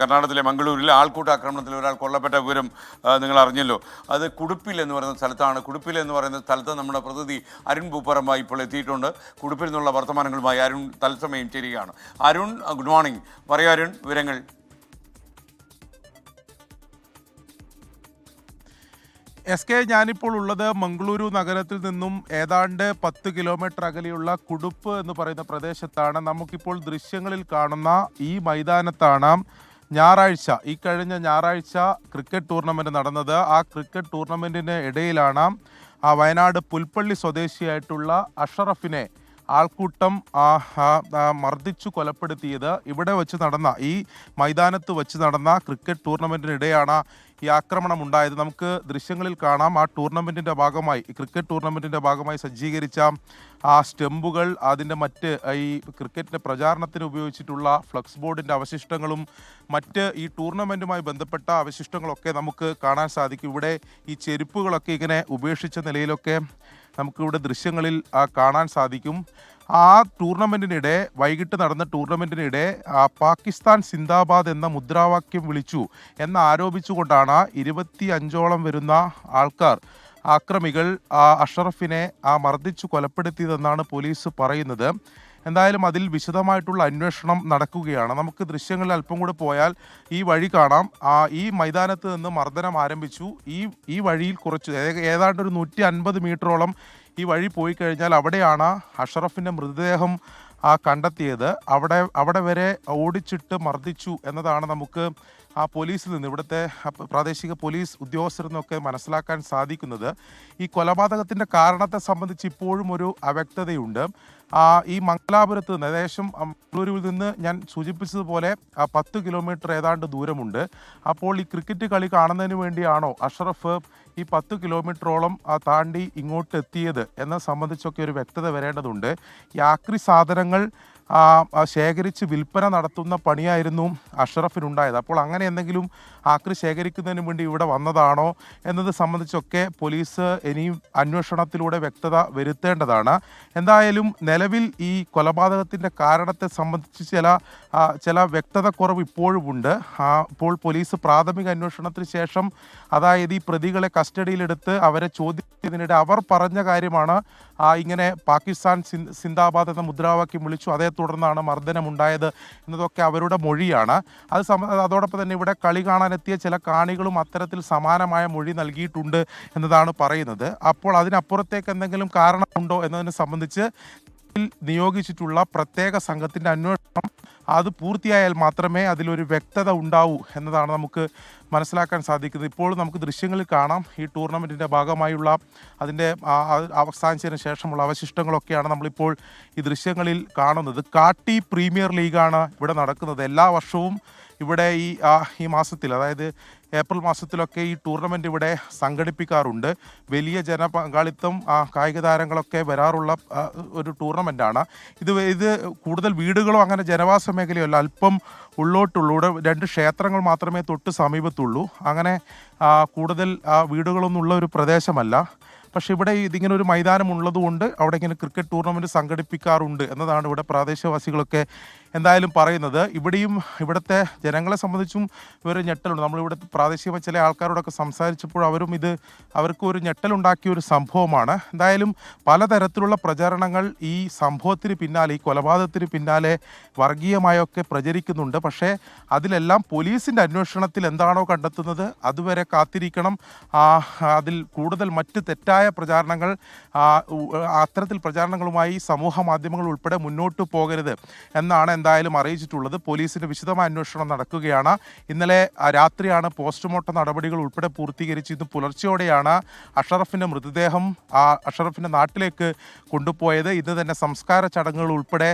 കർണാടകത്തിലെ മംഗളൂരിൽ ആൾക്കൂട്ട ആക്രമണത്തിൽ ഒരാൾ കൊല്ലപ്പെട്ട വിവരം നിങ്ങൾ അറിഞ്ഞല്ലോ. അത് കുടുപ്പിൽ എന്ന് പറയുന്ന സ്ഥലത്താണ്. കുടുപ്പിൽ എന്ന് പറയുന്ന സ്ഥലത്ത് നമ്മുടെ പ്രതിനിധി അരുൺ പൂപ്പറമ്പ ഇപ്പോൾ എത്തിയിട്ടുണ്ട്. കുടുപ്പിൽ നിന്നുള്ള വർത്തമാനങ്ങളുമായി അരുൺ തത്സമയം ചേരുകയാണ്. Arun, good morning. പറയൂ അരുൺ, വിവരങ്ങൾ. SK, ഞാനിപ്പോൾ ഉള്ളത് മംഗളൂരു നഗരത്തിൽ നിന്നും ഏതാണ്ട് 10 കിലോമീറ്റർ അകലെയുള്ള കുടുപ്പ് എന്ന് പറയുന്ന പ്രദേശത്താണ്. നമുക്കിപ്പോൾ ദൃശ്യങ്ങളിൽ കാണുന്ന ഈ മൈതാനത്താണ് ഈ കഴിഞ്ഞ ഞായറാഴ്ച ക്രിക്കറ്റ് ടൂർണമെൻറ്റ് നടന്നത്. ആ ക്രിക്കറ്റ് ടൂർണമെൻറ്റിന് ഇടയിലാണ് വയനാട് പുൽപ്പള്ളി സ്വദേശിയായിട്ടുള്ള അഷറഫിനെ ആൾക്കൂട്ടം മർദ്ദിച്ചു കൊലപ്പെടുത്തിയത്. ഇവിടെ വെച്ച് നടന്ന ഈ മൈതാനത്ത് വെച്ച് നടന്ന ക്രിക്കറ്റ് ടൂർണമെൻറ്റിനിടെയാണ് ഈ ആക്രമണം ഉണ്ടായത്. നമുക്ക് ദൃശ്യങ്ങളിൽ കാണാം. ആ ടൂർണമെൻറ്റിൻ്റെ ഭാഗമായി, ക്രിക്കറ്റ് ടൂർണമെൻറ്റിൻ്റെ ഭാഗമായി സജ്ജീകരിച്ച ആ സ്റ്റെമ്പുകൾ, അതിൻ്റെ മറ്റ് ഈ ക്രിക്കറ്റിൻ്റെ പ്രചാരണത്തിന് ഉപയോഗിച്ചിട്ടുള്ള ഫ്ലക്സ് ബോർഡിൻ്റെ അവശിഷ്ടങ്ങളും മറ്റ് ഈ ടൂർണമെൻറ്റുമായി ബന്ധപ്പെട്ട അവശിഷ്ടങ്ങളൊക്കെ നമുക്ക് കാണാൻ സാധിക്കും. ഇവിടെ ഈ ചെരുപ്പുകളൊക്കെ ഇങ്ങനെ ഉപേക്ഷിച്ച നിലയിലൊക്കെ നമുക്കിവിടെ ദൃശ്യങ്ങളിൽ കാണാൻ സാധിക്കും. ആ ടൂർണമെൻറ്റിനിടെ, വൈകിട്ട് നടന്ന ടൂർണമെൻറ്റിനിടെ പാകിസ്ഥാൻ സിന്ദാബാദ് എന്ന മുദ്രാവാക്യം വിളിച്ചു എന്നാരോപിച്ചുകൊണ്ടാണ് 25ഓളം വരുന്ന ആക്രമികൾ അഷറഫിനെ മർദ്ദിച്ചു കൊലപ്പെടുത്തിയതെന്നാണ് പോലീസ് പറയുന്നത്. എന്തായാലും അതിൽ വിശദമായിട്ടുള്ള അന്വേഷണം നടക്കുകയാണ്. നമുക്ക് ദൃശ്യങ്ങളിൽ അല്പം കൂടെ പോയാൽ ഈ വഴി കാണാം. ഈ മൈതാനത്ത് നിന്ന് മർദ്ദനം ആരംഭിച്ചു. ഈ വഴിയിൽ കുറച്ച് ഏതാണ്ട് ഒരു 150 മീറ്ററോളം ഈ വഴി പോയി കഴിഞ്ഞാൽ അവിടെയാണ് അഷറഫിൻ്റെ മൃതദേഹം കണ്ടെത്തിയത്. അവിടെ വരെ ഓടിച്ചിട്ട് മർദ്ദിച്ചു എന്നതാണ് നമുക്ക് പോലീസിൽ നിന്ന്, ഇവിടുത്തെ പ്രാദേശിക പോലീസ് ഉദ്യോഗസ്ഥരിൽ നിന്നൊക്കെ മനസ്സിലാക്കാൻ സാധിക്കുന്നത്. ഈ കൊലപാതകത്തിൻ്റെ കാരണത്തെ സംബന്ധിച്ച് ഇപ്പോഴും ഒരു അവ്യക്തതയുണ്ട്. ഈ മംഗലാപുരത്ത് നിന്ന്, ഏകദേശം മംഗളൂരുവിൽ നിന്ന് ഞാൻ സൂചിപ്പിച്ചതുപോലെ 10 കിലോമീറ്റർ ഏതാണ്ട് ദൂരമുണ്ട്. അപ്പോൾ ഈ ക്രിക്കറ്റ് കളി കാണുന്നതിന് വേണ്ടിയാണോ അഷറഫ് ഈ 10 കിലോമീറ്ററോളം താണ്ടി ഇങ്ങോട്ട് എത്തിയത് എന്നെ സംബന്ധിച്ചൊക്കെ ഒരു വ്യക്തത വരേണ്ടതുണ്ട്. ഈ ആക്രി സാധനങ്ങൾ ശേഖരിച്ച് വിൽപ്പന നടത്തുന്ന പണിയായിരുന്നു അഷറഫിനുണ്ടായത്. അപ്പോൾ അങ്ങനെ എന്തെങ്കിലും ആക്രി ശേഖരിക്കുന്നതിന് വേണ്ടി ഇവിടെ വന്നതാണോ എന്നത് സംബന്ധിച്ചൊക്കെ പോലീസ് ഇനിയും അന്വേഷണത്തിലൂടെ വ്യക്തത വരുത്തേണ്ടതാണ്. എന്തായാലും നിലവിൽ ഈ കൊലപാതകത്തിൻ്റെ കാരണത്തെ സംബന്ധിച്ച് ചില വ്യക്തതക്കുറവ് ഇപ്പോഴുമുണ്ട്. ഇപ്പോൾ പോലീസ് പ്രാഥമിക അന്വേഷണത്തിന് ശേഷം, അതായത് ഈ പ്രതികളെ കസ്റ്റഡിയിലെടുത്ത് അവരെ ചോദ്യം ചെയ്തതിനിടെ അവർ പറഞ്ഞ കാര്യമാണ് ഇങ്ങനെ പാകിസ്ഥാൻ സിന്ദാബാദ് എന്ന മുദ്രാവാക്യം വിളിച്ചു, അതേ തുടർന്നാണ് മർദ്ദനമുണ്ടായത് എന്നതൊക്കെ അവരുടെ മൊഴിയാണ്. അതോടൊപ്പം തന്നെ ഇവിടെ കളി കാണാനെത്തിയ ചില കാണികളും അത്തരത്തിൽ സമാനമായ മൊഴി നൽകിയിട്ടുണ്ട് എന്നതാണ് പറയുന്നത്. അപ്പോൾ അതിനപ്പുറത്തേക്ക് എന്തെങ്കിലും കാരണമുണ്ടോ എന്നതിനെ സംബന്ധിച്ച് നിയോഗിച്ചിട്ടുള്ള പ്രത്യേക സംഘത്തിൻ്റെ അന്വേഷണം അത് പൂർത്തിയായാൽ മാത്രമേ അതിലൊരു വ്യക്തത ഉണ്ടാവൂ എന്നതാണ് നമുക്ക് മനസ്സിലാക്കാൻ സാധിക്കുന്നത്. ഇപ്പോൾ നമുക്ക് ദൃശ്യങ്ങളിൽ കാണാം ഈ ടൂർണമെൻറ്റിൻ്റെ ഭാഗമായുള്ള അതിൻ്റെ അവസാനിച്ചതിന് ശേഷമുള്ള അവശിഷ്ടങ്ങളൊക്കെയാണ് നമ്മളിപ്പോൾ ഈ ദൃശ്യങ്ങളിൽ കാണുന്നത്. കാട്ടി പ്രീമിയർ ലീഗാണ് ഇവിടെ നടക്കുന്നത്. എല്ലാ വർഷവും ഇവിടെ ഈ മാസത്തിൽ, അതായത് ഏപ്രിൽ മാസത്തിലൊക്കെ ഈ ടൂർണമെൻ്റ് ഇവിടെ സംഘടിപ്പിക്കാറുണ്ട്. വലിയ ജനപങ്കാളിത്തം, കായിക താരങ്ങളൊക്കെ വരാറുള്ള ഒരു ടൂർണമെൻറ്റാണ് ഇത്. കൂടുതൽ വീടുകളോ അങ്ങനെ ജനവാസ മേഖലയോ അല്ല, അല്പം ഉള്ളോട്ടുള്ളൂ. ഇവിടെ 2 ക്ഷേത്രങ്ങൾ മാത്രമേ തൊട്ട് സമീപത്തുള്ളൂ. അങ്ങനെ കൂടുതൽ വീടുകളൊന്നും ഉള്ള ഒരു പ്രദേശമല്ല. പക്ഷേ ഇവിടെ ഇതിങ്ങനെ ഒരു മൈതാനം ഉള്ളതുകൊണ്ട് അവിടെ ഇങ്ങനെ ക്രിക്കറ്റ് ടൂർണമെൻറ്റ് സംഘടിപ്പിക്കാറുണ്ട് എന്നതാണ് ഇവിടെ പ്രാദേശികവാസികളൊക്കെ എന്തായാലും പറയുന്നത്. ഇവിടുത്തെ ജനങ്ങളെ സംബന്ധിച്ചും ഒരു ഞെട്ടലുണ്ട്. നമ്മളിവിടെ പ്രാദേശിക ചില ആൾക്കാരോടൊക്കെ സംസാരിച്ചപ്പോൾ അവർക്ക് ഒരു ഞെട്ടലുണ്ടാക്കിയ ഒരു സംഭവമാണ്. എന്തായാലും പലതരത്തിലുള്ള പ്രചാരണങ്ങൾ ഈ സംഭവത്തിന് പിന്നാലെ, ഈ കൊലപാതകത്തിന് പിന്നാലെ വർഗീയമായൊക്കെ പ്രചരിക്കുന്നുണ്ട്. പക്ഷേ അതിലെല്ലാം പോലീസിൻ്റെ അന്വേഷണത്തിൽ എന്താണോ കണ്ടെത്തുന്നത് അതുവരെ കാത്തിരിക്കണം. അതിൽ കൂടുതൽ മറ്റ് തെറ്റായ പ്രചാരണങ്ങൾ, അത്തരത്തിൽ പ്രചാരണങ്ങളുമായി സമൂഹ മാധ്യമങ്ങൾ ഉൾപ്പെടെ മുന്നോട്ട് പോകരുത് എന്നാണ് എന്തായാലും അറിയിച്ചിട്ടുള്ളത്. പോലീസിൻ്റെ വിശദമായ അന്വേഷണം നടക്കുകയാണ്. ഇന്നലെ രാത്രിയാണ് പോസ്റ്റ്മോർട്ടം നടപടികൾ ഉൾപ്പെടെ പൂർത്തീകരിച്ച് ഇന്ന് പുലർച്ചെയോടെയാണ് അഷറഫിൻ്റെ മൃതദേഹം അഷറഫിൻ്റെ നാട്ടിലേക്ക് കൊണ്ടുപോയത്. ഇന്ന് തന്നെ സംസ്കാര ചടങ്ങുകൾ ഉൾപ്പെടെ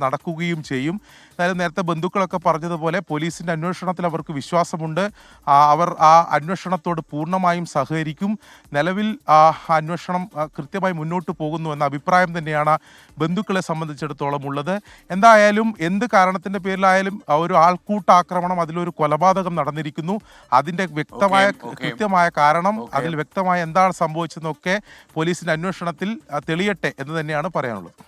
നടക്കുകയും ചെയ്യും. അതായത് നേരത്തെ ബന്ധുക്കളൊക്കെ പറഞ്ഞതുപോലെ പോലീസിൻ്റെ അന്വേഷണത്തിൽ അവർക്ക് വിശ്വാസമുണ്ട്. അവർ ആ അന്വേഷണത്തോട് പൂർണ്ണമായും സഹകരിക്കും. നിലവിൽ അന്വേഷണം കൃത്യമായി മുന്നോട്ട് പോകുന്നു എന്ന അഭിപ്രായം തന്നെയാണ് ബന്ധുക്കളെ സംബന്ധിച്ചിടത്തോളം ഉള്ളത്. എന്തായാലും എന്ത് കാരണത്തിൻ്റെ പേരിലായാലും ഒരു ആൾക്കൂട്ടാക്രമണം, അതിലൊരു കൊലപാതകം നടന്നിരിക്കുന്നു. അതിൻ്റെ കൃത്യമായ കാരണം, അതിൽ വ്യക്തമായ എന്താണ് സംഭവിച്ചതെന്നൊക്കെ പോലീസിൻ്റെ അന്വേഷണത്തിൽ തെളിയട്ടെ എന്ന് തന്നെയാണ് പറയാനുള്ളത്.